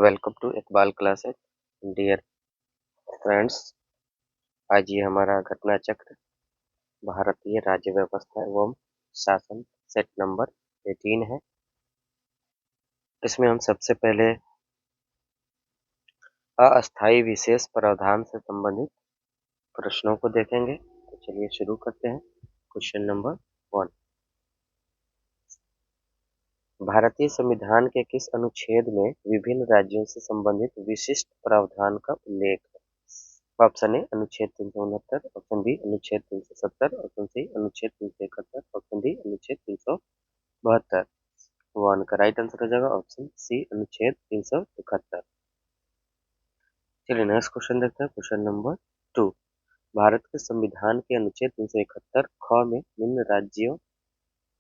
Welcome to Iqbal classes. Dear friends, आज ये हमारा घटना चक्र भारतीय राज्य व्यवस्था एवं शासन सेट नंबर 18 है। इसमें हम सबसे पहले अस्थायी विशेष प्रावधान से संबंधित प्रश्नों को देखेंगे। तो चलिए शुरू करते हैं। क्वेश्चन नंबर 1, भारतीय संविधान के किस अनुच्छेद में विभिन्न राज्यों से संबंधित विशिष्ट प्रावधान का उल्लेख है? ऑप्शन ए अनुच्छेद 369, ऑप्शन बी अनुच्छेद 370, ऑप्शन सी अनुच्छेद 371, ऑप्शन डी अनुच्छेद 372। वन का राइट आंसर हो जाएगा ऑप्शन सी अनुच्छेद 371। चलिए नेक्स्ट क्वेश्चन देखते हैं। क्वेश्चन नंबर 2, भारत के संविधान के अनुच्छेद 371 ख में निम्न राज्यों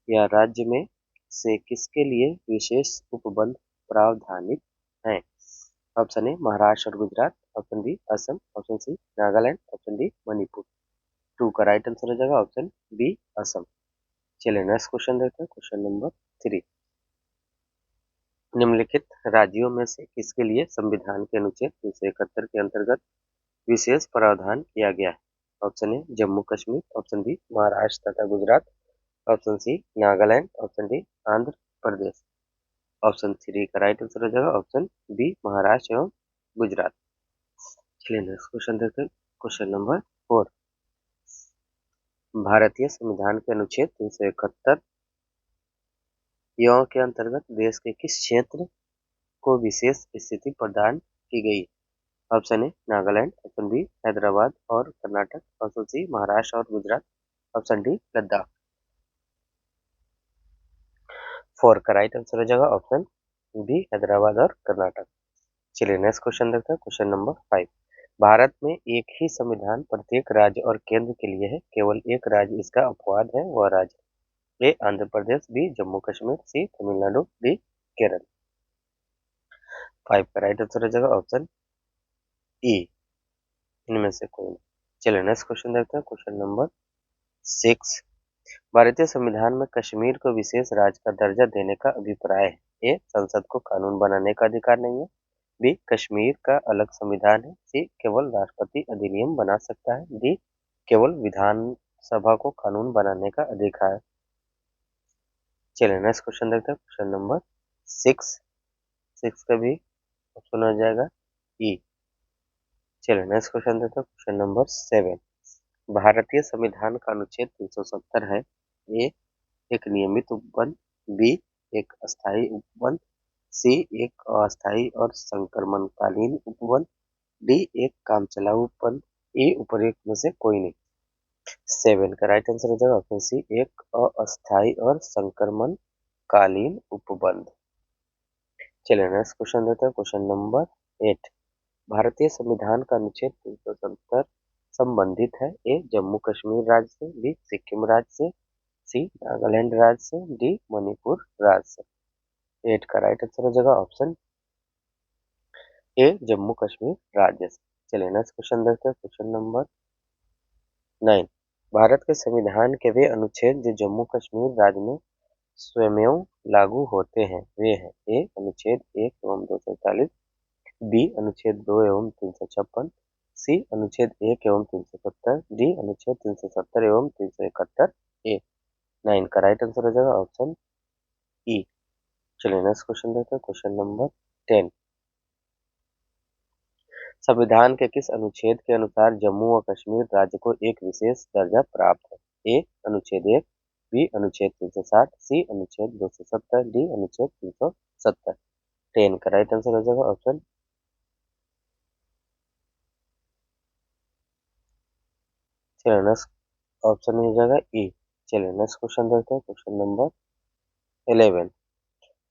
या राज्य में से किसके लिए विशेष उपबंध प्रावधानित हैं? ऑप्शन ए महाराष्ट्र और Gujarat, option B Assam, option C Nagaland, option D Manipur. 2 का राइट आंसर हो जाएगा ऑप्शन बी असम। चलिए नेक्स्ट क्वेश्चन देखते हैं। क्वेश्चन नंबर 3, निम्नलिखित राज्यों में से किसके लिए संविधान के अनुच्छेद 371 के अंतर्गत विशेष प्रावधान किया गया है? Option A Jammu Kashmir, option B Maharashtra तथा Gujarat, option C Nagaland, option D Andhra Pradesh. Option 3 का राइट आंसर हो जाएगा ऑप्शन बी महाराष्ट्र एवं गुजरात। चलिए नेक्स्ट क्वेश्चन देखते हैं। क्वेश्चन नंबर 4, भारतीय संविधान के अनुच्छेद 371 के अंतर्गत देश के किस क्षेत्र को विशेष स्थिति प्रदान की गई? Option A Nagaland, option B Hyderabad और कर्नाटक, ऑप्शन सी महाराष्ट्र और गुजरात, ऑप्शन डी लद्दाख। 4 का राइट आंसर हो जाएगा ऑप्शन बी हैदराबाद और कर्नाटक। चलिए नेक्स्ट क्वेश्चन देखते हैं। क्वेश्चन नंबर 5, भारत में एक ही संविधान प्रत्येक राज्य और केंद्र के लिए है, केवल एक राज्य इसका अपवाद है, वह राज्य ए आंध्र प्रदेश, बी जम्मू कश्मीर, सी तमिलनाडु, डी केरल। 5 का राइट आंसर हो जाएगा ऑप्शन ई, इनमें से कोई नहीं। चलिए नेक्स्ट क्वेश्चन देखते हैं। क्वेश्चन नंबर 6, भारतीय संविधान में कश्मीर को विशेष राज्य का दर्जा देने का अभिप्राय है? ए संसद को कानून बनाने का अधिकार नहीं है, बी कश्मीर का अलग संविधान है, सी केवल राष्ट्रपति अधिनियम बना सकता है, डी केवल विधानसभा को कानून बनाने का अधिकार। चलिए नेक्स्ट क्वेश्चन देखते हैं। क्वेश्चन नंबर 6 का भी ऑप्शन हो जाएगा ई। चलिए नेक्स्ट क्वेश्चन देखते हैं। क्वेश्चन नंबर 7, भारतीय संविधान का अनुच्छेद 370 है। ए एक नियमित उपबंध, बी एक अस्थायी उपबंध, सी एक अस्थायी और संक्रमणकालीन उपबंध, डी एक कामचलाऊ उपबंध, ए उपरोक्त में से कोई नहीं। 7 का राइट आंसर हो जाएगा ऑप्शन सी एक अस्थायी और संक्रमणकालीन उपबंध। चलिए नेक्स्ट क्वेश्चन देते हैं। क्वेश्चन नंबर 8, भारतीय संविधान का अनुच्छेद 370 संबंधित है? ए जम्मू कश्मीर राज्य से, बी सिक्किम राज्य से, सी नागालैंड राज्य से, डी मणिपुर राज्य से। 8 का राइट आंसर हो जाएगा ऑप्शन ए जम्मू कश्मीर राज्य से। चलिए नेक्स्ट क्वेश्चन देखते हैं। क्वेश्चन नंबर 9, भारत के संविधान के वे अनुच्छेद जो जम्मू कश्मीर राज्य में स्वयं लागू होते हैं वे हैं? ए अनुच्छेद 1 एवं 241, बी अनुच्छेद 2 एवं 356, सी अनुच्छेद 1 एवं 370, डी अनुच्छेद 370 एवं 371 ए। 9 का राइट आंसर हो जाएगा ऑप्शन ई। चलिए नेक्स्ट क्वेश्चन देखते हैं। क्वेश्चन नंबर 10, संविधान के किस अनुच्छेद के अनुसार जम्मू व कश्मीर राज्य को एक विशेष दर्जा प्राप्त है? ए अनुच्छेद 1, बी अनुच्छेद 360, सी अनुच्छेद 270, डी अनुच्छेद 370। 10 का राइट आंसर हो जाएगा ऑप्शन चलिए नेक्स्ट ऑप्शन हो जाएगा ई। चलिए नेक्स्ट क्वेश्चन देखते हैं। क्वेश्चन नंबर 11,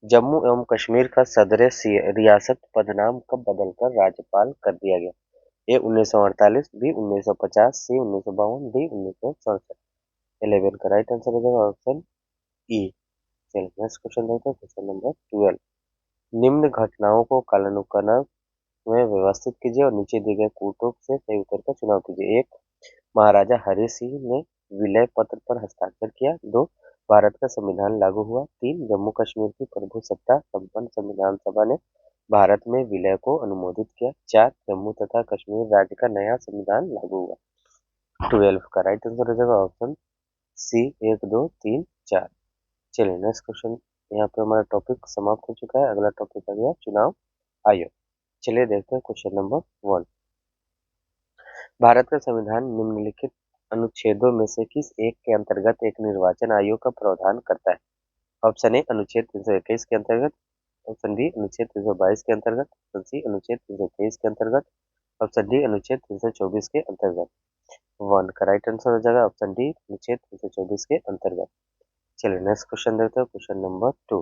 जम्मू एवं कश्मीर का सदर रियासत पदनाम कब बदलकर राज्यपाल कर दिया गया? ए 1948, बी 1950, सी 1952, डी 1967। 11 का राइट आंसर हो जाएगा ऑप्शन ई। चलिए नेक्स्ट क्वेश्चन देखते हैं। क्वेश्चन नंबर 12, निम्न घटनाओं को कालानुक्रम में व्यवस्थित कीजिए और नीचे दिए गए कूटों से सही उत्तर का चुनाव कीजिए। 1 महाराजा हरि सिंह ने विलय पत्र पर हस्ताक्षर किया। 2 भारत का संविधान लागू हुआ। 3 जम्मू कश्मीर की प्रभुसत्ता संपन्न संविधान सभा ने भारत में विलय को अनुमोदित किया। 4 जम्मू तथा कश्मीर राज्य का नया संविधान लागू हुआ। 12 का राइट आंसर हो जाएगा ऑप्शन सी 1 2 3 4। चलिए नेक्स्ट क्वेश्चन। यहाँ पे हमारा टॉपिक समाप्त हो चुका है। अगला टॉपिक आ गया चुनाव आयोग। चलिए देखते हैं क्वेश्चन नंबर 1। भारत का संविधान निम्नलिखित अनुच्छेदों में से किस एक के अंतर्गत एक निर्वाचन आयोग का प्रावधान करता है? ऑप्शन ए अनुच्छेद 321 के अंतर्गत, ऑप्शन डी अनुच्छेद 322 के अंतर्गत, ऑप्शन सी अनुच्छेद 323 के अंतर्गत, ऑप्शन डी अनुच्छेद 324 के अंतर्गत। 1 का राइट आंसर हो जाएगा ऑप्शन डी अनुच्छेद 324 के अंतर्गत। चलिए नेक्स्ट क्वेश्चन देखते हैं क्वेश्चन नंबर 2।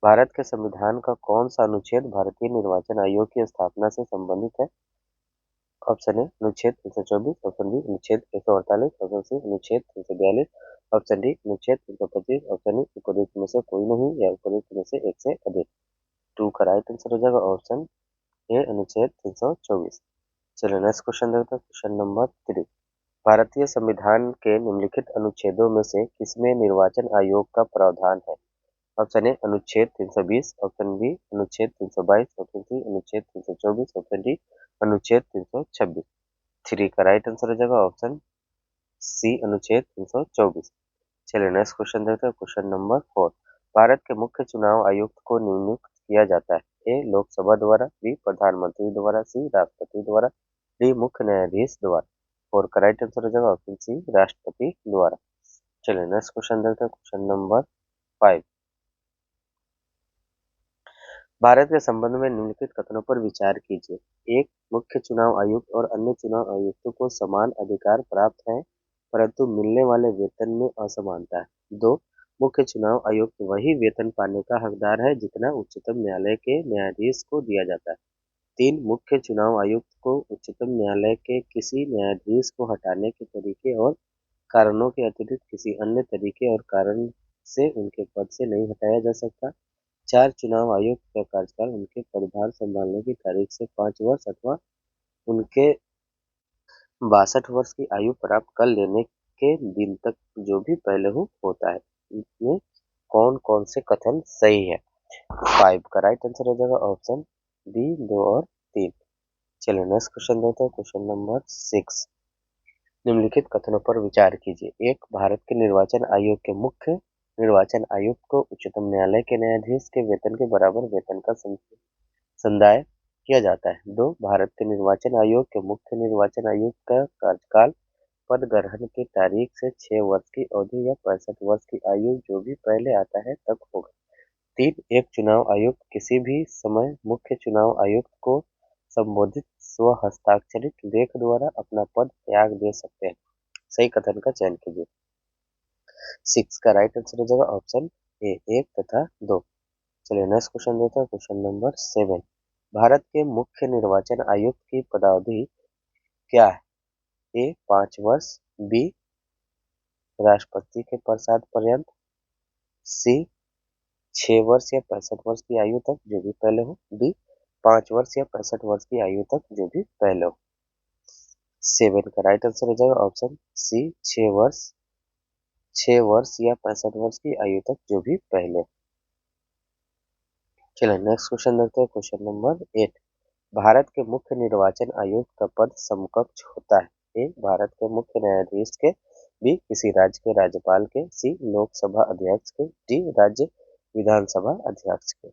भारत के संविधान का कौन सा अनुच्छेद भारतीय निर्वाचन आयोग की स्थापना से संबंधित है? ऑप्शन ए अनुच्छेद 324, ऑप्शन बी अनुच्छेद 148, ऑप्शन सी अनुच्छेद 342, ऑप्शन डी अनुच्छेद 325, ऑप्शन ई उपरोक्त में से कोई नहीं या उपरोक्त में से एक से अधिक। 2 का राइट आंसर हो जाएगा ऑप्शन ए अनुच्छेद 324। चलिए नेक्स्ट क्वेश्चन देखते हैं क्वेश्चन नंबर 3। भारतीय संविधान के निम्नलिखित अनुच्छेदों में से किसमें निर्वाचन आयोग का प्रावधान है? ऑप्शन ए अनुच्छेद 320, ऑप्शन बी अनुच्छेद 322, ऑप्शन सी अनुच्छेद 324, ऑप्शन डी अनुच्छेद 326। 3 का राइट आंसर हो जाएगा ऑप्शन सी अनुच्छेद 324। चलिए नेक्स्ट क्वेश्चन देखते हैं क्वेश्चन नंबर 4। भारत के मुख्य चुनाव आयुक्त को नियुक्त किया जाता है? ए लोकसभा द्वारा, बी प्रधानमंत्री द्वारा, सी राष्ट्रपति द्वारा, डी मुख्य न्यायाधीश द्वारा। 4 का राइट आंसर हो जाएगा ऑप्शन सी राष्ट्रपति द्वारा। चलिए नेक्स्ट क्वेश्चन देखते हैं क्वेश्चन नंबर 5। भारत के संबंध में निम्नलिखित कथनों पर विचार कीजिए। 1 मुख्य चुनाव आयुक्त और अन्य चुनाव आयुक्तों को समान अधिकार प्राप्त हैं, परंतु मिलने वाले वेतन में असमानता है। 2 मुख्य चुनाव आयुक्त वही वेतन पाने का हकदार है जितना उच्चतम न्यायालय के न्यायाधीश को दिया जाता है। 3 मुख्य चुनाव आयुक्त को उच्चतम न्यायालय के किसी न्यायाधीश को हटाने के तरीके और कारणों के अतिरिक्त किसी अन्य तरीके और कारण से उनके पद से नहीं हटाया जा सकता। 4 चुनाव आयुक्त का कार्यकाल उनके पदभार संभालने की तारीख से 5 वर्ष अथवा उनके 62 वर्ष की आयु प्राप्त कर लेने के दिन तक जो भी पहले हो होता है। इसमें कौन कौन से कथन सही है? 5 का राइट आंसर हो जाएगा ऑप्शन बी 2 और 3। चलिए नेक्स्ट क्वेश्चन देखते हैं क्वेश्चन नंबर 6। निम्नलिखित कथनों पर विचार कीजिए। 1 भारत के निर्वाचन आयोग के मुख्य निर्वाचन आयुक्त को उच्चतम न्यायालय के न्यायाधीश के वेतन के बराबर वेतन का संदाय किया जाता है। 2 भारत के निर्वाचन आयोग के मुख्य निर्वाचन आयुक्त का कार्यकाल पद ग्रहण की तारीख से 6 वर्ष की अवधि या 65 वर्ष की आयु जो भी पहले आता है तक होगा। 3 एक चुनाव आयुक्त किसी भी समय मुख्य चुनाव आयुक्त को संबोधित स्व हस्ताक्षरित लेख द्वारा अपना पद त्याग दे सकते हैं। सही कथन का चयन कीजिए। 6 का राइट आंसर हो जाएगा ऑप्शन ए 1 तथा 2। चलिए नेक्स्ट क्वेश्चन देते हैं क्वेश्चन नंबर 7। भारत के मुख्य निर्वाचन आयुक्त की पदावधि क्या है? ए 5 वर्ष, बी राष्ट्रपति के प्रसाद पर्यंत, सी 6 वर्ष या 65 वर्ष की आयु तक जो भी पहले हो, डी 5 वर्ष या 65 वर्ष की आयु तक जो भी पहले हो। 7 का राइट आंसर हो जाएगा ऑप्शन सी 6 वर्ष या 65 वर्ष की आयु तक जो भी पहले हो। चलिए नेक्स्ट क्वेश्चन देखते हैं क्वेश्चन नंबर 8। भारत के मुख्य निर्वाचन आयुक्त का पद समकक्ष होता है? ए भारत के मुख्य न्यायाधीश के, बी किसी राज्य के राज्यपाल के, सी लोकसभा अध्यक्ष के, डी राज्य विधानसभा अध्यक्ष के।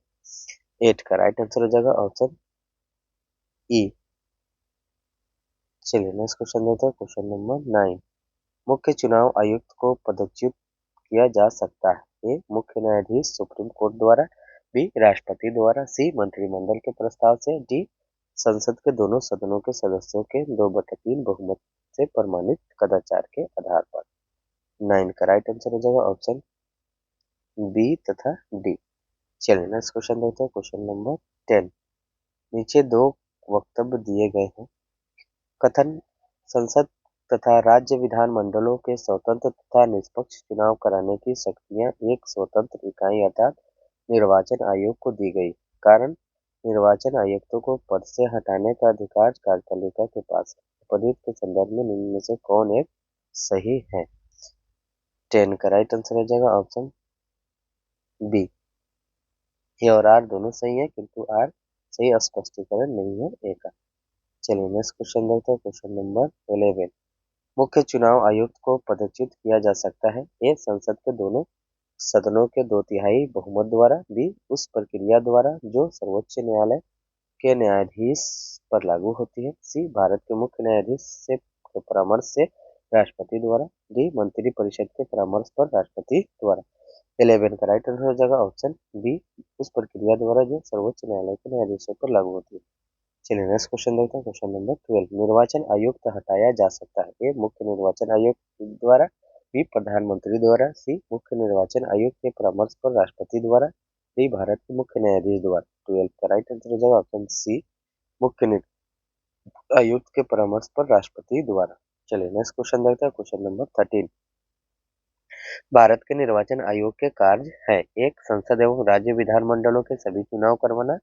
8 का राइट आंसर हो जाएगा ऑप्शन ई। चलिए नेक्स्ट क्वेश्चन देते हैं क्वेश्चन नंबर 9। मुख्य चुनाव आयुक्त को पदच्युत किया जा सकता है? ए मुख्य न्यायाधीश सुप्रीम कोर्ट द्वारा, बी राष्ट्रपति द्वारा, सी मंत्रिमंडल के प्रस्ताव से, डी संसद के दोनों सदनों के सदस्यों के 2/3 बहुमत से प्रमाणित कदाचार के आधार पर। 9 का राइट आंसर हो जाएगा ऑप्शन बी तथा डी। चलिए नेक्स्ट क्वेश्चन देखते हैं क्वेश्चन नंबर 10। नीचे 2 वक्तव्य दिए गए हैं। कथन संसद तथा राज्य विधानमंडलों के स्वतंत्र तथा निष्पक्ष चुनाव कराने की शक्तियां एक स्वतंत्र इकाई अर्थात निर्वाचन आयोग को दी गई। कारण निर्वाचन आयुक्तों को पद से हटाने का अधिकार कार्यपालिका के पास है। उपरोक्त के संदर्भ में निम्न में से कौन एक सही है? 10 का राइट आंसर हो जाएगा ऑप्शन बी। ए और आर दोनों सही है किंतु आर सही स्पष्टीकरण नहीं है ए का। चलिए नेक्स्ट क्वेश्चन देखते हैं, क्वेश्चन नंबर 11। मुख्य चुनाव आयुक्त को पदच्युत किया जा सकता है। ए संसद के दोनों सदनों के 2/3 बहुमत द्वारा। बी उस प्रक्रिया द्वारा जो सर्वोच्च न्यायालय के न्यायाधीश पर लागू होती है। सी भारत के मुख्य न्यायाधीश से के परामर्श से राष्ट्रपति द्वारा। डी मंत्री परिषद के परामर्श पर राष्ट्रपति द्वारा। 11 का राइट आंसर हो जाएगा ऑप्शन बी, उस प्रक्रिया द्वारा जो सर्वोच्च न्यायालय के न्यायाधीशों पर लागू होती है। चलिए नेक्स्ट क्वेश्चन देखते हैं, क्वेश्चन नंबर 12। निर्वाचन आयुक्त हटाया जा सकता है। ए मुख्य निर्वाचन आयुक्त द्वारा। बी प्रधानमंत्री द्वारा। सी मुख्य निर्वाचन आयुक्त के परामर्श पर राष्ट्रपति द्वारा। डी भारत के मुख्य न्यायाधीश द्वारा। 12 का राइट आंसर हो जाएगा ऑप्शन सी, मुख्य आयुक्त के परामर्श पर राष्ट्रपति द्वारा। चलिए नेक्स्ट क्वेश्चन देखते हैं, क्वेश्चन नंबर 13। भारत के निर्वाचन आयोग के कार्य है। एक संसद एवं राज्य विधानमंडलों के सभी चुनाव करवाना।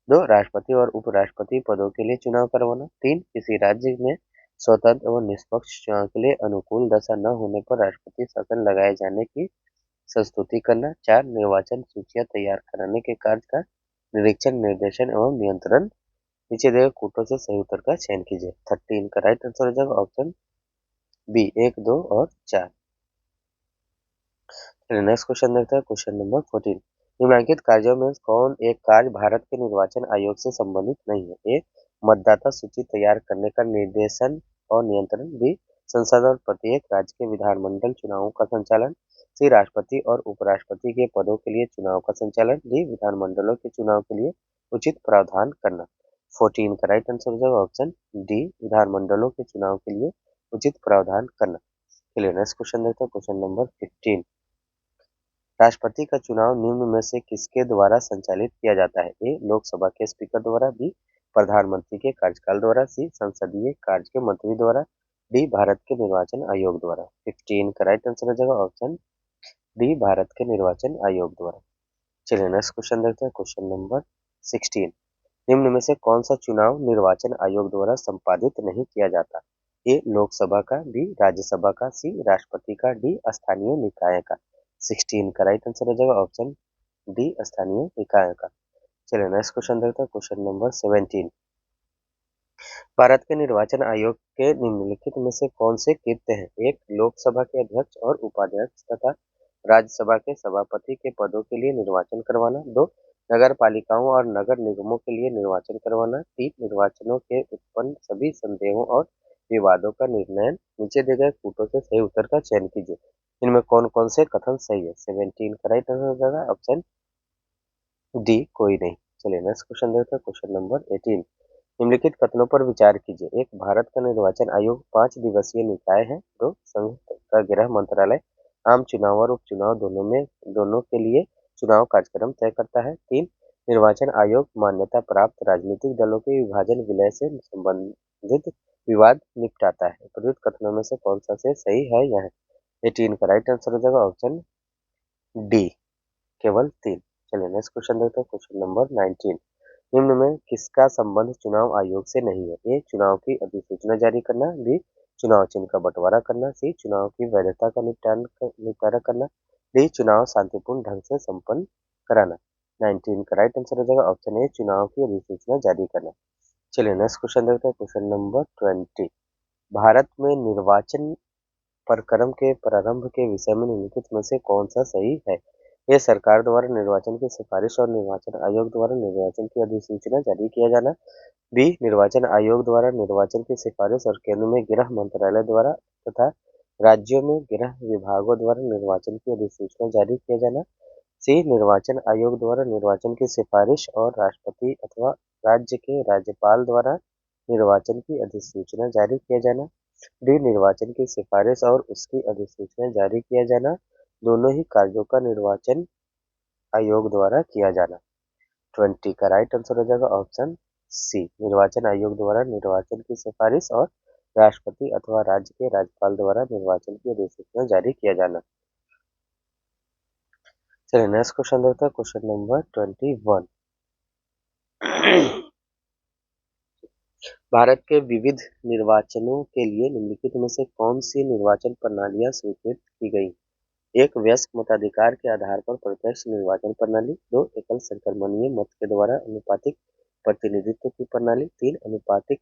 दो राष्ट्रपति और उपराष्ट्रपति पदों के लिए चुनाव करवाना। तीन किसी राज्य में स्वतंत्र एवं निष्पक्ष चुनाव के लिए अनुकूल दशा न होने पर राष्ट्रपति शासन लगाए जाने की संस्तुति करना। चार निर्वाचन सूचियां तैयार कराने के कार्य का निरीक्षण, निर्देशन एवं नियंत्रण। नीचे दिए कूटों से सही उत्तर का चयन कीजिए। 13 का राइट आंसर हो जाएगा ऑप्शन बी, 1, 2 और 4। नेक्स्ट क्वेश्चन देखते हैं, क्वेश्चन नंबर 14। निम्नलिखित कार्यों में कौन एक कार्य भारत के निर्वाचन आयोग से संबंधित नहीं है। ए मतदाता सूची तैयार करने का निर्देशन और नियंत्रण। बी संसद और प्रत्येक राज्य के विधानमंडल चुनावों का संचालन। सी राष्ट्रपति और उपराष्ट्रपति के पदों के लिए चुनाव का संचालन। डी विधानमंडलों के चुनाव के लिए उचित प्रावधान करना। 14 का राइट आंसर हो जाएगा ऑप्शन डी, विधानमंडलों के चुनाव के लिए उचित प्रावधान करना। चलिए नेक्स्ट क्वेश्चन देखते हैं, क्वेश्चन नंबर 15। राष्ट्रपति का चुनाव निम्न में से किसके द्वारा संचालित किया जाता है। ए लोकसभा के स्पीकर द्वारा। बी प्रधानमंत्री के कार्यकाल द्वारा। सी संसदीय कार्य के मंत्री द्वारा। डी भारत के निर्वाचन आयोग द्वारा। 15 का राइट आंसर हो जाएगा ऑप्शन डी, भारत के निर्वाचन आयोग द्वारा। चलिए नेक्स्ट क्वेश्चन देखते हैं, क्वेश्चन नंबर 16। निम्न में से कौन सा चुनाव निर्वाचन आयोग द्वारा संपादित नहीं किया जाता। ए लोकसभा का। बी राज्यसभा का। सी राष्ट्रपति का। डी स्थानीय निकाय का। 16 का राइट आंसर हो जाएगा ऑप्शन डी, स्थानीय निकाय का। चलिए नेक्स्ट क्वेश्चन देखते हैं, क्वेश्चन नंबर 17। भारत के निर्वाचन आयोग के निम्नलिखित में से कौन से कृत्य हैं। एक लोकसभा के अध्यक्ष और उपाध्यक्ष तथा राज्यसभा के सभापति के पदों के लिए निर्वाचन करवाना। दो नगर पालिकाओं और नगर निगमों के लिए निर्वाचन करवाना। तीन निर्वाचनों के उत्पन्न सभी संदेहों और विवादों का निर्णय। नीचे दिए गए कूटों से सही उत्तर का चयन कीजिए। इनमें कौन कौन से कथन सही है। 17 का राइट आंसर हो जाएगा ऑप्शन डी, कोई नहीं। चलिए नेक्स्ट क्वेश्चन देखते हैं, क्वेश्चन नंबर 18। निम्नलिखित कथनों पर विचार कीजिए। एक भारत का निर्वाचन आयोग 5 दिवसीय निकाय है। दो संघ का गृह मंत्रालय आम चुनाव और उपचुनाव दोनों के लिए चुनाव कार्यक्रम तय करता है। तीन निर्वाचन आयोग मान्यता प्राप्त राजनीतिक दलों के विभाजन विलय से संबंधित विवाद निपटाता है। प्रयुक्त कथनों में से कौन सा से सही है। यह 18 का राइट आंसर हो जाएगा ऑप्शन डी, केवल 3। चलिए नेक्स्ट क्वेश्चन देखते हैं, क्वेश्चन नंबर 19। निम्न में किसका संबंध चुनाव आयोग से नहीं है। ए चुनाव की अधिसूचना जारी करना। बी चुनाव चिन्ह का बंटवारा करना। सी चुनाव की वैधता का निपटारा करना। डी चुनाव शांतिपूर्ण ढंग से संपन्न कराना। 19 का राइट आंसर हो जाएगा ऑप्शन ए, चुनाव की अधिसूचना जारी करना। चलिए नेक्स्ट क्वेश्चन देखते हैं, क्वेश्चन नंबर 20। भारत में निर्वाचन प्रक्रम के प्रारंभ के विषय में निम्नलिखित में से कौन सा सही है। ये सरकार द्वारा निर्वाचन की सिफारिश और निर्वाचन आयोग द्वारा निर्वाचन की अधिसूचना जारी किया जाना। बी निर्वाचन आयोग द्वारा निर्वाचन की सिफारिश और केंद्र में गृह मंत्रालय द्वारा तथा राज्यों में गृह विभागों द्वारा निर्वाचन की अधिसूचना जारी किया जाना। सी निर्वाचन आयोग द्वारा निर्वाचन की सिफारिश और राष्ट्रपति अथवा राज्य के राज्यपाल द्वारा निर्वाचन की अधिसूचना जारी किया जाना। डी निर्वाचन की सिफारिश और उसकी अधिसूचना जारी किया जाना। दोनों ही कार्यों का निर्वाचन आयोग द्वारा किया जाना। 20 का राइट आंसर हो जाएगा ऑप्शन सी, निर्वाचन आयोग द्वारा निर्वाचन की सिफारिश और राष्ट्रपति अथवा राज्य के राज्यपाल द्वारा निर्वाचन की अधिसूचना जारी किया जाना। चलिए नेक्स्ट क्वेश्चन देखते हैं, क्वेश्चन नंबर 21। भारत के विविध निर्वाचनों के लिए निम्नलिखित में से कौन सी निर्वाचन प्रणालियां स्वीकृत की गई। एक वयस्क मताधिकार के आधार पर प्रत्यक्ष निर्वाचन प्रणाली। दो एकल संक्रमणीय मत के द्वारा अनुपातिक प्रतिनिधित्व की प्रणाली, 3 अनुपातिक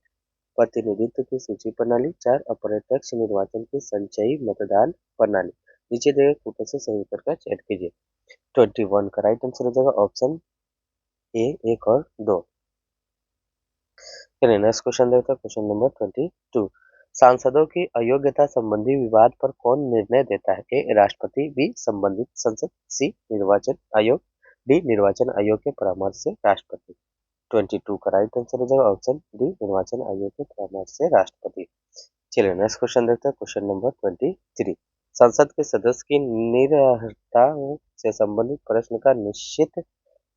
प्रतिनिधित्व की सूची प्रणाली, 4 अप्रत्यक्ष निर्वाचन की संचयी मतदान प्रणाली। नीचे दिए गए कूटों से सही उत्तर का चयन कीजिए। 21 का राइट आंसर हो जाएगा ऑप्शन ए, 1 और 2। चलिए नेक्स्ट क्वेश्चन देखते हैं, क्वेश्चन नंबर 22। सांसदों की अयोग्यता संबंधी विवाद पर कौन निर्णय देता है? ए राष्ट्रपति, बी संबंधित संसद, सी निर्वाचन आयोग, डी निर्वाचन आयोग के परामर्श से राष्ट्रपति। 22 का राइट आंसर हो जाएगा ऑप्शन डी, निर्वाचन आयोग के परामर्श से राष्ट्रपति। चलिए नेक्स्ट क्वेश्चन देखते हैं, क्वेश्चन नंबर 23। संसद के सदस्य की निरर्हता से संबंधित प्रश्न का निश्चित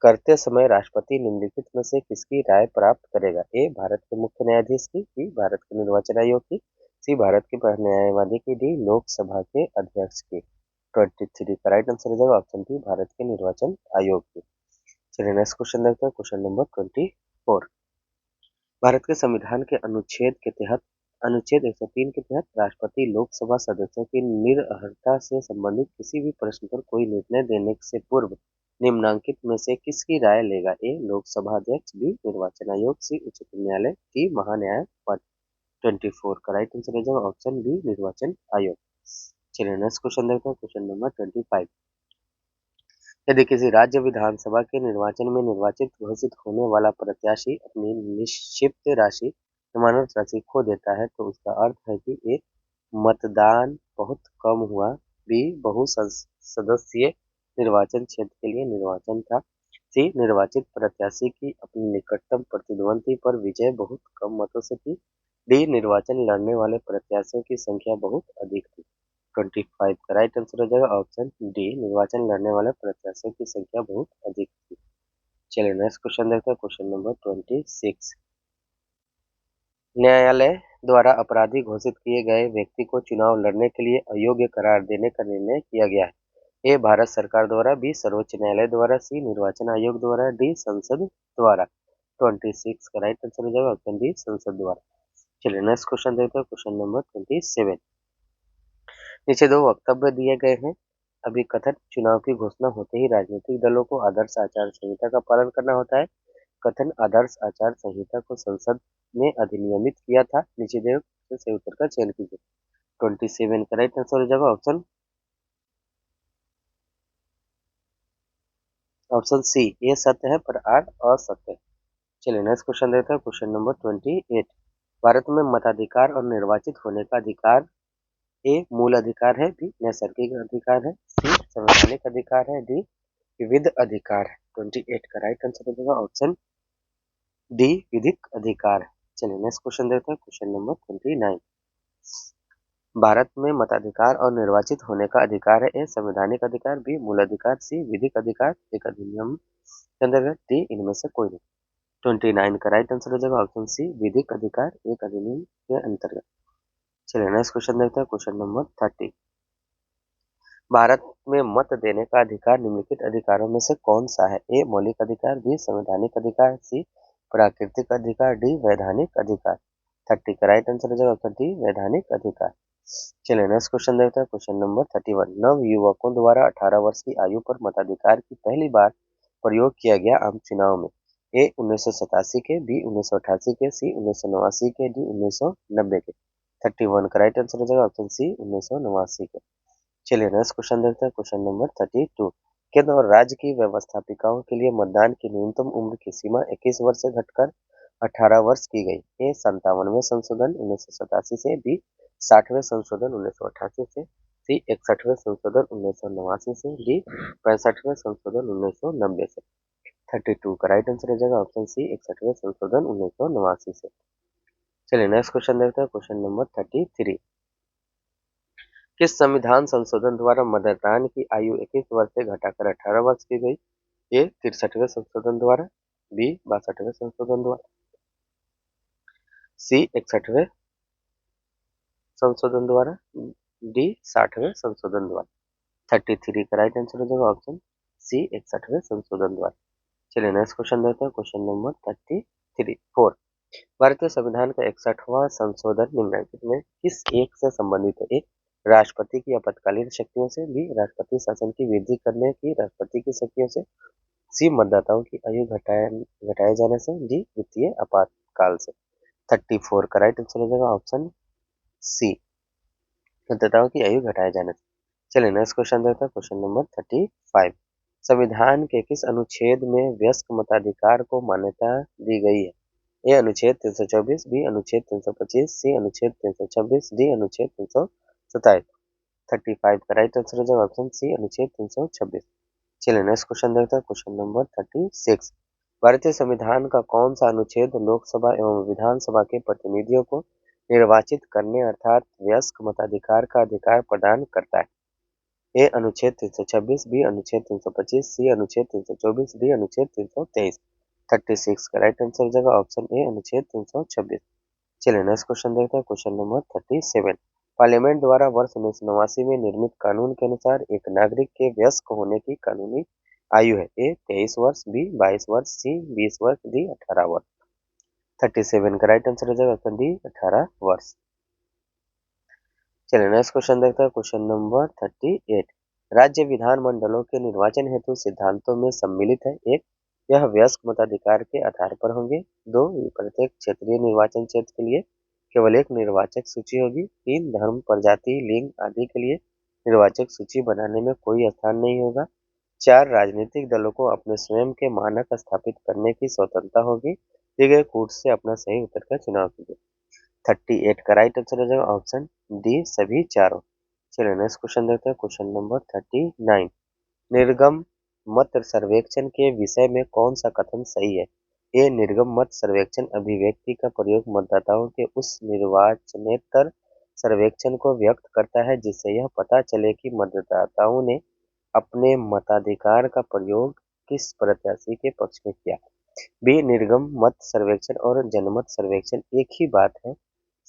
करते समय राष्ट्रपति निम्नलिखित में से किसकी राय प्राप्त करेगा? ए भारत के मुख्य न्यायाधीश की, बी भारत के निर्वाचन आयोग की, सी भारत के प्रधान न्यायवादी की, डी लोकसभा के अध्यक्ष की। 23 का राइट आंसर हो जाएगा ऑप्शन बी, भारत के निर्वाचन आयोग की। चलिए नेक्स्ट क्वेश्चन देखते हैं, क्वेश्चन नंबर 24। भारत के संविधान के अनुच्छेद 103 के तहत राष्ट्रपति लोकसभा सदस्यों की निरर्हता से संबंधित किसी भी प्रश्न पर कोई निर्णय देने से पूर्व निम्नलिखित में से किसकी राय लेगा? ए लोकसभा अध्यक्ष, बी निर्वाचन आयोग, सी उच्चतम न्यायालय, डी महान्यायपालिका। 24 का राइट आंसर हो जाएगा ऑप्शन बी, निर्वाचन आयोग। चलिए नेक्स्ट क्वेश्चन देखते हैं, क्वेश्चन नंबर 25। यदि किसी राज्य विधानसभा के निर्वाचन में निर्वाचित घोषित होने वाला प्रत्याशी अपनी निश्चित राशि जमानत राशि खो देता है तो उसका अर्थ है कि ए मतदान बहुत कम हुआ, बी बहुसदस्यीय निर्वाचन क्षेत्र के लिए निर्वाचन था, सी निर्वाचित प्रत्याशी की अपनी निकटतम प्रतिद्वंदी पर विजय बहुत कम मतों से थी, डी निर्वाचन लड़ने वाले प्रत्याशियों की संख्या बहुत अधिक थी। 25 का राइट आंसर हो जाएगा ऑप्शन डी, निर्वाचन लड़ने वाले प्रत्याशियों की संख्या बहुत अधिक थी। चलिए नेक्स्ट क्वेश्चन देखते हैं, क्वेश्चन नंबर 26। न्यायालय द्वारा अपराधी घोषित किए गए व्यक्ति को चुनाव लड़ने के लिए अयोग्य करार देने का निर्णय किया गया है। ए भारत सरकार द्वारा, बी सर्वोच्च न्यायालय द्वारा, सी निर्वाचन आयोग द्वारा, डी संसद द्वारा। 26 का राइट आंसर हो जाएगा ऑप्शन डी, संसद द्वारा। चलिए नेक्स्ट क्वेश्चन देखते हैं, क्वेश्चन नंबर 27। नीचे दो वक्तव्य दिए गए हैं। अभी कथित चुनाव की घोषणा होते ही राजनीतिक दलों को आदर्श आचार संहिता का पालन करना होता है। कथन आदर्श आचार संहिता को संसद ने अधिनियमित किया था। नीचे दिए गए सही उत्तर का चयन कीजिए। 27 का राइट आंसर हो जाएगा ऑप्शन सी, ये सत्य है पर आर असत्य है। चलिए नेक्स्ट क्वेश्चन देखते हैं, क्वेश्चन नंबर 28। भारत में मताधिकार और निर्वाचित होने का अधिकार ए मूल अधिकार है, बी नैसर्गिक अधिकार है, सी संवैधानिक अधिकार है, डी विविध अधिकार है। 28 का राइट आंसर हो जाएगा ऑप्शन डी, विधिक अधिकार है। चलिए नेक्स्ट क्वेश्चन देखते हैं, क्वेश्चन नंबर 29। भारत में मताधिकार और निर्वाचित होने का अधिकार है। ए संवैधानिक अधिकार, बी मूल अधिकार, सी विधिक अधिकार, एक अधिनियम के अंतर्गत, डी इनमें से कोई नहीं। 29 का राइट आंसर हो जाएगा ऑप्शन सी, विधिक अधिकार, एक अधिनियम के अंतर्गत। चलिए नेक्स्ट क्वेश्चन देखते हैं, क्वेश्चन नंबर 30। भारत में मत देने का अधिकार निम्नलिखित अधिकारों में से कौन सा है? ए मौलिक अधिकार, बी संवैधानिक अधिकार, सी प्राकृतिक अधिकार, डी वैधानिक अधिकार। 30 का राइट आंसर हो जाएगा ऑप्शन डी, वैधानिक अधिकार। चलिए नेक्स्ट क्वेश्चन देखते हैं, क्वेश्चन नंबर 31। नव युवकों द्वारा 18 वर्ष की आयु पर मताधिकार की पहली बार प्रयोग किया गया आम चुनाव में? ए 1987 के, बी 1988 के, सी 1989 के, डी 1990 के। 31 का राइट आंसर हो जाएगा ऑप्शन सी, 1989 के। चलिए नेक्स्ट क्वेश्चन देखते हैं, क्वेश्चन नंबर 32। केंद्र और राज्य की व्यवस्थापिकाओं के लिए मतदान की न्यूनतम उम्र की सीमा 21 वर्ष से घटकर 18 वर्ष की गई। ए 57वें संशोधन 1987 से, बी 60वें संशोधन 1988 से, सी 61वें संशोधन 1989 से, डी 65वें संशोधन 1990 से। 32 का राइट आंसर हो जाएगा ऑप्शन सी, 61वें संशोधन 1989 से। चलिए नेक्स्ट क्वेश्चन देखते हैं, क्वेश्चन नंबर 33। किस संविधान संशोधन द्वारा मतदान की आयु 21 वर्ष से घटाकर 18 वर्ष की गई? ए 63वें संशोधन द्वारा, बी 62वें संशोधन द्वारा, सी 61वें संशोधन द्वारा, डी 60वें संशोधन द्वारा। 33 का राइट आंसर हो जाएगा ऑप्शन सी, 61वें संशोधन द्वारा। चलिए नेक्स्ट क्वेश्चन देखते हैं, क्वेश्चन नंबर 34। भारतीय संविधान का 61वां संशोधन निम्नलिखित में किस एक से संबंधित है? ए राष्ट्रपति की आपातकालीन शक्तियों से, बी राष्ट्रपति शासन की वृद्धि करने की राष्ट्रपति की शक्तियों से, सी मतदाताओं की आयु घटाए जाने से, डी वित्तीय आपातकाल से। 34 का राइट आंसर हो जाएगा ऑप्शन सी, मतदाताओं की आयु घटाए जाने से। चलिए नेक्स्ट क्वेश्चन देखते हैं, क्वेश्चन नंबर 35। संविधान के किस अनुच्छेद में वयस्क मताधिकार को मान्यता दी गई है? ए अनुच्छेद 324, बी अनुच्छेद 325, सी अनुच्छेद 326, डी अनुच्छेद 327। 35 का राइट आंसर हो जाएगा ऑप्शन सी, अनुच्छेद 326। चलिए नेक्स्ट क्वेश्चन देखते हैं, क्वेश्चन नंबर 36। भारतीय संविधान का कौन सा अनुच्छेद लोकसभा एवं विधानसभा के प्रतिनिधियों को निर्वाचित करने अर्थात वयस्क मताधिकार का अधिकार प्रदान करता है? ए अनुच्छेद 326, बी अनुच्छेद 325, सी अनुच्छेद 324, डी अनुच्छेद 323। 36 का राइट आंसर हो जाएगा ऑप्शन ए, अनुच्छेद 326। चलिए नेक्स्ट क्वेश्चन देखते हैं, क्वेश्चन नंबर 37। पार्लियामेंट द्वारा वर्ष 1989 में निर्मित कानून के अनुसार एक नागरिक के वयस्क होने की कानूनी आयु है? ए 23 वर्ष, बी 22 वर्ष, सी 20 वर्ष, डी 18 वर्ष। 37 का राइट आंसर हो जाएगा ऑप्शन डी, 18 वर्ष। चलिए नेक्स्ट क्वेश्चन देखते हैं, क्वेश्चन नंबर 38। राज्य विधानमंडलों के निर्वाचन हेतु सिद्धांतों में सम्मिलित है? एक, यह वयस्क मताधिकार के आधार पर होंगे। दो, ये प्रत्येक क्षेत्रीय निर्वाचन क्षेत्र के लिए केवल एक निर्वाचक सूची होगी। तीन, धर्म, प्रजाति, लिंग आदि के लिए निर्वाचक सूची बनाने में कोई स्थान नहीं होगा। चार, राजनीतिक दलों को अपने स्वयं के मानक स्थापित करने की स्वतंत्रता होगी। दिए गए कूट से अपना सही उत्तर का चुनाव कीजिए। 38 का राइट आंसर हो जाएगा ऑप्शन डी, सभी चारों। चलिए नेक्स्ट क्वेश्चन देखते हैं, क्वेश्चन नंबर 39। निर्गम मत सर्वेक्षण के विषय में कौन सा कथन सही है? ए, निर्गम मत सर्वेक्षण अभिव्यक्ति का प्रयोग मतदाताओं के उस निर्वाचनेतर सर्वेक्षण को व्यक्त करता है जिससे यह पता चले कि मतदाताओं ने अपने मताधिकार का प्रयोग किस प्रत्याशी के पक्ष में किया। बी, निर्गम मत सर्वेक्षण और जनमत सर्वेक्षण एक ही बात है।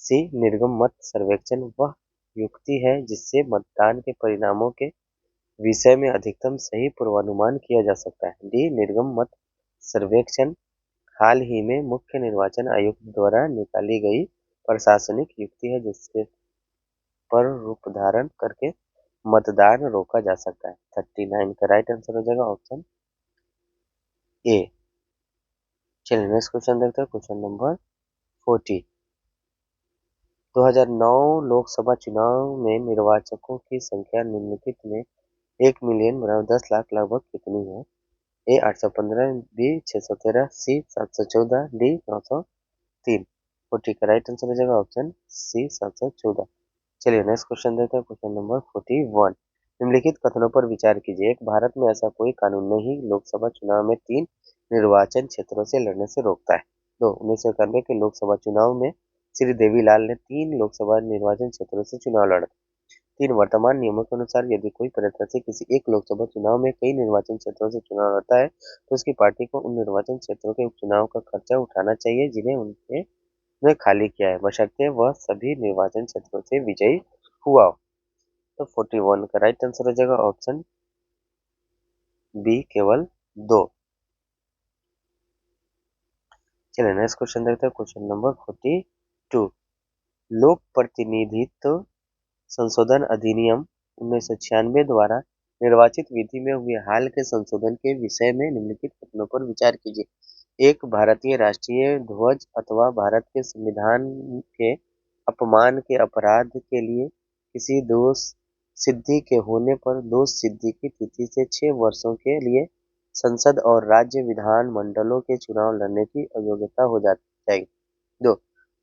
सी, निर्गम मत सर्वेक्षण वह युक्ति है जिससे मतदान के परिणामों के विषय में अधिकतम सही पूर्वानुमान किया जा सकता है। डी, निर्गम मत सर्वेक्षण हाल ही में मुख्य निर्वाचन आयुक्त द्वारा निकाली गई प्रशासनिक युक्ति है जिसके पर रूप धारण करके मतदान रोका जा सकता है। 39 का राइट आंसर हो जाएगा ऑप्शन ए। चलिए नेक्स्ट क्वेश्चन देखते हैं, क्वेश्चन नंबर 40। 2009 लोकसभा चुनाव में निर्वाचकों की संख्या निम्नलिखित में 1 मिलियन बराबर 10 लाख लगभग कितनी है? ए 815, बी 613, सी 714, डी 903। 40 का राइट आंसर हो जाएगा ऑप्शन सी, 714। चलिए नेक्स्ट क्वेश्चन देखते हैं, क्वेश्चन नंबर 41। निम्नलिखित कथनों पर विचार कीजिए। एक, भारत में ऐसा कोई कानून नहीं लोकसभा चुनाव में 3 निर्वाचन क्षेत्रों से लड़ने से रोकता है। दो, 1991 के लोकसभा चुनाव में श्री देवीलाल ने 3 लोकसभा निर्वाचन क्षेत्रों से चुनाव लड़ा। 3, वर्तमान नियमों के अनुसार यदि कोई प्रत्याशी किसी एक लोकसभा चुनाव में कई निर्वाचन क्षेत्रों से चुनाव लड़ता है तो उसकी पार्टी को उन निर्वाचन क्षेत्रों के उपचुनाव का खर्चा उठाना चाहिए जिन्हें उन्हें खाली किया है, बशर्ते वह सभी निर्वाचन क्षेत्रों से विजयी हुआ हो। तो 41 का राइट आंसर हो जाएगा ऑप्शन बी, केवल 2। चलिए नेक्स्ट क्वेश्चन देखते हैं, क्वेश्चन नंबर 42। लोक प्रतिनिधित्व संशोधन अधिनियम 1996 द्वारा निर्वाचित विधि में हुए हाल के संशोधन के विषय में निम्नलिखित कथनों पर विचार कीजिए। एक, भारतीय राष्ट्रीय ध्वज अथवा भारत के संविधान के अपमान के अपराध के लिए किसी दोष सिद्धि के होने पर दोष सिद्धि की तिथि से 6 वर्षों के लिए संसद और राज्य विधान मंडलों के चुनाव लड़ने की अयोग्यता हो जाएगी। दो,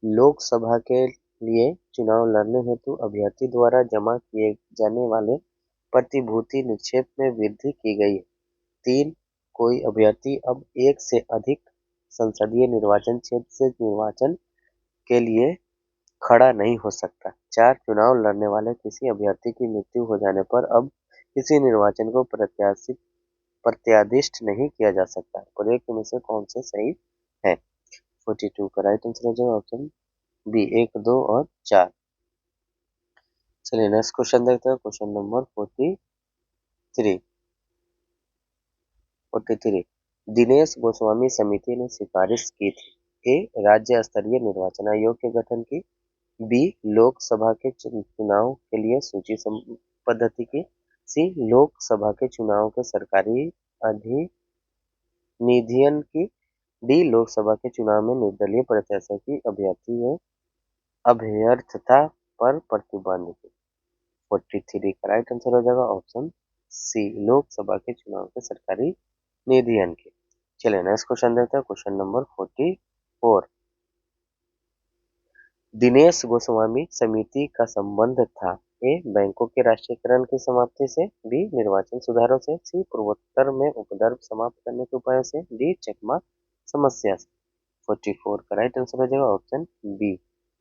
लोकसभा के लिए चुनाव लड़ने हेतु अभ्यर्थी द्वारा जमा किए जाने वाले प्रतिभूति निक्षेप में वृद्धि की गई है। 3, कोई अभ्यर्थी अब एक से अधिक संसदीय निर्वाचन क्षेत्र से निर्वाचन के लिए खड़ा नहीं हो सकता। 4, चुनाव लड़ने वाले किसी अभ्यर्थी की मृत्यु हो जाने पर अब किसी निर्वाचन को प्रत्यादिष्ट नहीं किया जा सकता। प्रयुक्त में से कौन से सही है? 42 का राइट आंसर हो जाएगा ऑप्शन बी, 1, 2 और 4। चलिए नेक्स्ट क्वेश्चन देखते हैं, क्वेश्चन नंबर 43। दिनेश गोस्वामी समिति ने सिफारिश की थी। ए, राज्य स्तरीय निर्वाचन आयोग के गठन की, बी लोकसभा के चुनाव के लिए सूची पद्धति की। सी लोकसभा के चुनाव के सरकारी अधिनिधियन की। डी लोकसभा के चुनाव में निर्दलीय प्रत्याशी की अभ्यर्थता पर प्रतिबंध की। 43 का राइट आंसर हो जाएगा ऑप्शन सी लोकसभा के चुनाव के सरकारी निधियन के। चलिए नेक्स्ट क्वेश्चन देखते हैं, क्वेश्चन नंबर 44। दिनेश गोस्वामी समिति का संबंध था। ए बैंकों के राष्ट्रीयकरण की समाप्ति से। बी निर्वाचन सुधारों से। सी पूर्वोत्तर में उपद्रव समाप्त करने के उपायों से। डी चकमा समस्या से। 44 का राइट आंसर हो जाएगा ऑप्शन बी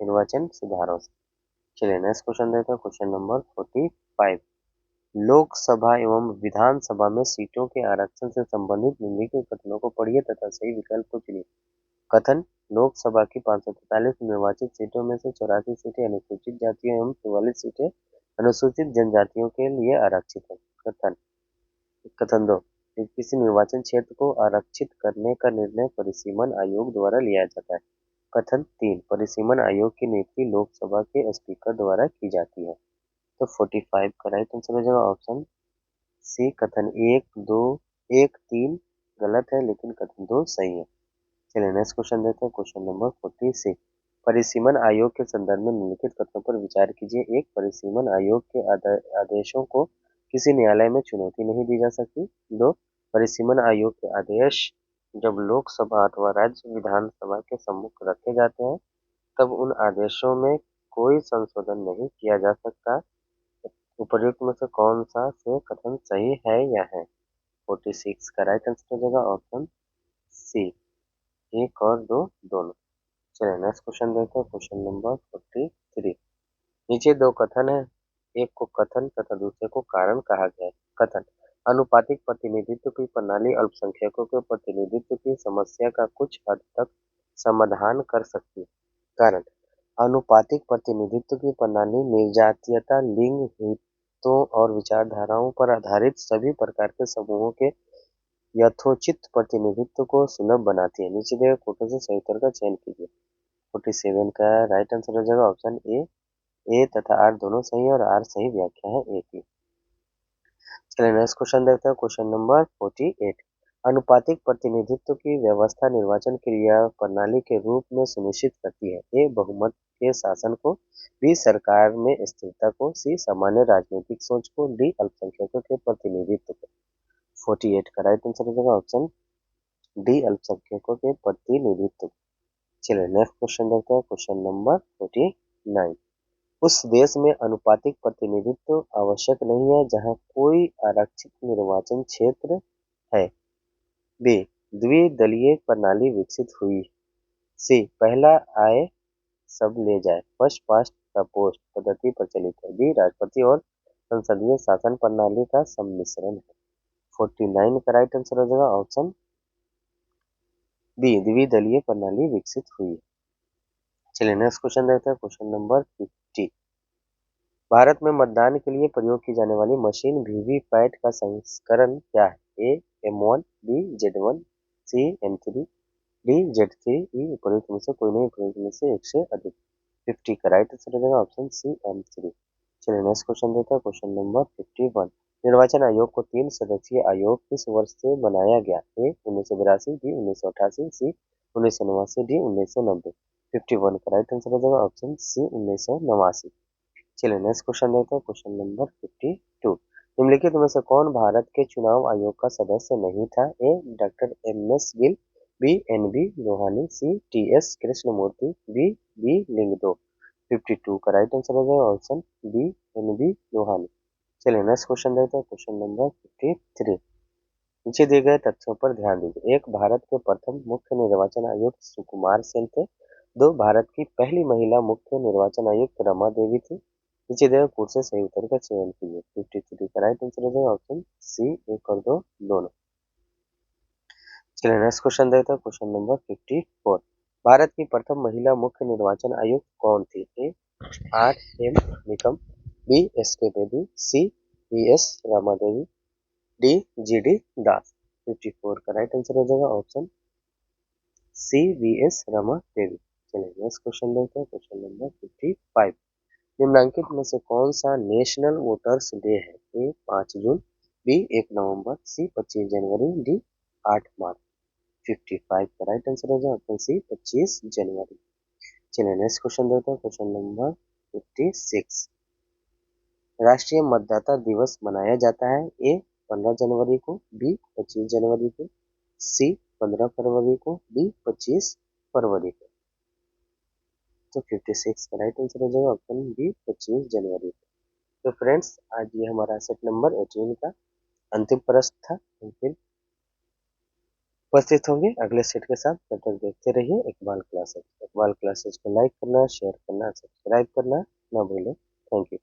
निर्वाचन सुधारों से। चलिए नेक्स्ट क्वेश्चन देखते हैं, क्वेश्चन नंबर 45। लोकसभा एवं विधानसभा में सीटों के आरक्षण से संबंधित निम्नलिखित कथनों को पढ़िए तथा सही विकल्प को चुनिए। कथन लोकसभा की 543 निर्वाचित सीटों में से 84 सीटें अनुसूचित जातियों एवं 44 सीटें अनुसूचित जनजातियों के लिए आरक्षित है। कथन कथन 2 किसी निर्वाचन क्षेत्र को आरक्षित करने का निर्णय परिसीमन आयोग द्वारा लिया जाता है। कथन 3 परिसीमन आयोग की नियुक्ति लोकसभा के स्पीकर द्वारा की जाती है। तो 45 का राइट आंसर हो जाएगा ऑप्शन सी कथन 1 गलत है लेकिन कथन 2 सही है। चलिए नेक्स्ट क्वेश्चन देखते हैं, क्वेश्चन नंबर 46। परिसीमन आयोग के संदर्भ में निम्नलिखित कथनों पर विचार कीजिए। एक परिसीमन आयोग के आदेशों को किसी न्यायालय में चुनौती नहीं दी जा सकती। दो परिसीमन आयोग के आदेश जब लोकसभा अथवा राज्य विधानसभा के सम्मुख रखे जाते हैं तब उन आदेशों में कोई संशोधन नहीं किया जा सकता। उपर्युक्त में से कौन सा से कथन सही है या है। 46 का राइट आंसर हो जाएगा ऑप्शन सी 1 और 2 दोनों। चलिए नेक्स्ट क्वेश्चन देखते हैं, क्वेश्चन नंबर 43। नीचे दो कथन है, एक को कथन तथा दूसरे को कारण कहा गया है। कथन अनुपातिक प्रतिनिधित्व की प्रणाली अल्पसंख्यकों के प्रतिनिधित्व की समस्या का कुछ हद तक समाधान कर सकती है। कारण अनुपातिक प्रतिनिधित्व की प्रणाली निर्जातीयता लिंग हितों और विचारधाराओं पर आधारित सभी प्रकार के समूहों के यथोचित प्रतिनिधित्व को सुलभ बनाती है। नीचे दिए कोटों से सही उत्तर का चयन कीजिए। 47 का राइट आंसर हो जाएगा ऑप्शन ए तथा आर दोनों सही है और आर सही व्याख्या है ए की। चलिए नेक्स्ट क्वेश्चन देखते हैं, क्वेश्चन नंबर 48। अनुपातिक प्रतिनिधित्व की व्यवस्था निर्वाचन क्रिया प्रणाली के रूप में सुनिश्चित करती है। ए बहुमत के शासन को। बी सरकार में स्थिरता को। सी सामान्य राजनीतिक सोच को। डी अल्पसंख्यकों के प्रतिनिधित्व को। 48 का राइट आंसर हो जाएगा ऑप्शन डी अल्पसंख्यकों के प्रतिनिधित्व। चलिए नेक्स्ट क्वेश्चन देखते हैं, क्वेश्चन नंबर 49। उस देश में अनुपातिक प्रतिनिधित्व आवश्यक नहीं है जहां कोई आरक्षित निर्वाचन क्षेत्र है। बी द्विदलीय प्रणाली विकसित हुई। सी पहला आए सब ले जाए फर्स्ट पास्ट द पोस्ट पद्धति प्रचलित है। डी राष्ट्रपति और संसदीय शासन प्रणाली का सम्मिश्रण है। 49 का राइट आंसर हो जाएगा ऑप्शन बी द्विदलीय प्रणाली विकसित हुई। चलिए नेक्स्ट क्वेश्चन देखते हैं, क्वेश्चन नंबर 50। भारत में मतदान के लिए प्रयोग की जाने वाली मशीन वीवीपैट का संस्करण क्या है। ए M1, बी Z1, सी M3, डी Z3, ई उपयुक्त में से कोई नहीं, उपयुक्त में से एक से अधिक। 50 का राइट आंसर हो जाएगा ऑप्शन सी M3। चलिए नेक्स्ट क्वेश्चन देखते हैं, क्वेश्चन नंबर 51। निर्वाचन आयोग को 3 सदस्यीय आयोग किस वर्ष से बनाया गया। ए 1982, बी 1988, सी 1989, डी 1990। 51 का राइट आंसर हो जाएगा ऑप्शन सी 1989। चलिए नेक्स्ट क्वेश्चन देखते हैं, क्वेश्चन नंबर 52। निम्नलिखित में से कौन भारत के चुनाव आयोग का सदस्य नहीं था। A doctor MS Gill, B NB Lohani, C TS Krishnamurthy, B Lyngdoh. 52 का राइट आंसर हो जाएगा ऑप्शन बी NB लोहानी। चलिए नेक्स्ट क्वेश्चन देखते हैं, क्वेश्चन नंबर 53। नीचे दिए गए तथ्यों पर ध्यान दीजिए। एक भारत के प्रथम मुख्य निर्वाचन आयुक्त सुकुमार सेन थे। दो भारत की पहली महिला मुख्य निर्वाचन आयुक्त रमा देवी थी। नीचे दिए कोड से सही उत्तर का चयन कीजिए। 53 का राइट आंसर हो जाएगा ऑप्शन सी 1 और 2 दोनों। चलिए नेक्स्ट क्वेश्चन देखते हैं, क्वेश्चन नंबर 54। भारत की प्रथम महिला मुख्य निर्वाचन आयुक्त कौन थी। A RM Nikam, B SK Bedi, C VS Rama Devi, D GD Das. 54 का राइट आंसर हो जाएगा option C VS Rama Devi. चलिए नेक्स्ट क्वेश्चन देखते हैं, क्वेश्चन नंबर 55। निम्नलिखित में से कौन सा नेशनल वोटर्स डे है? ए 5 जून, बी 1 नवंबर, सी 25 जनवरी, डी 8 मार्च। 55 का राइट आंसर हो जाए ऑप्शन सी 25 जनवरी। चलिए नेक्स्ट क्वेश्चन देखते हैं, क्वेश्चन नंबर 56। राष्ट्रीय मतदाता दिवस मनाया जाता है? ए 15 जनवरी को, बी 25 जनवरी को, सी 15 फरवरी को, डी 25 फरवरी को। तो 56 का राइट आंसर हो जाएगा ऑप्शन बी 25 जनवरी को। तो फ्रेंड्स आज ये हमारा सेट नंबर 18 का अंतिम प्रश्न था। हम फिर उपस्थित होंगे अगले सेट के साथ। तब तक देखते रहिए इकबाल क्लासेस। इकबाल क्लासेस को लाइक करना, शेयर करना, सब्सक्राइब करना ना भूलें। Thank you.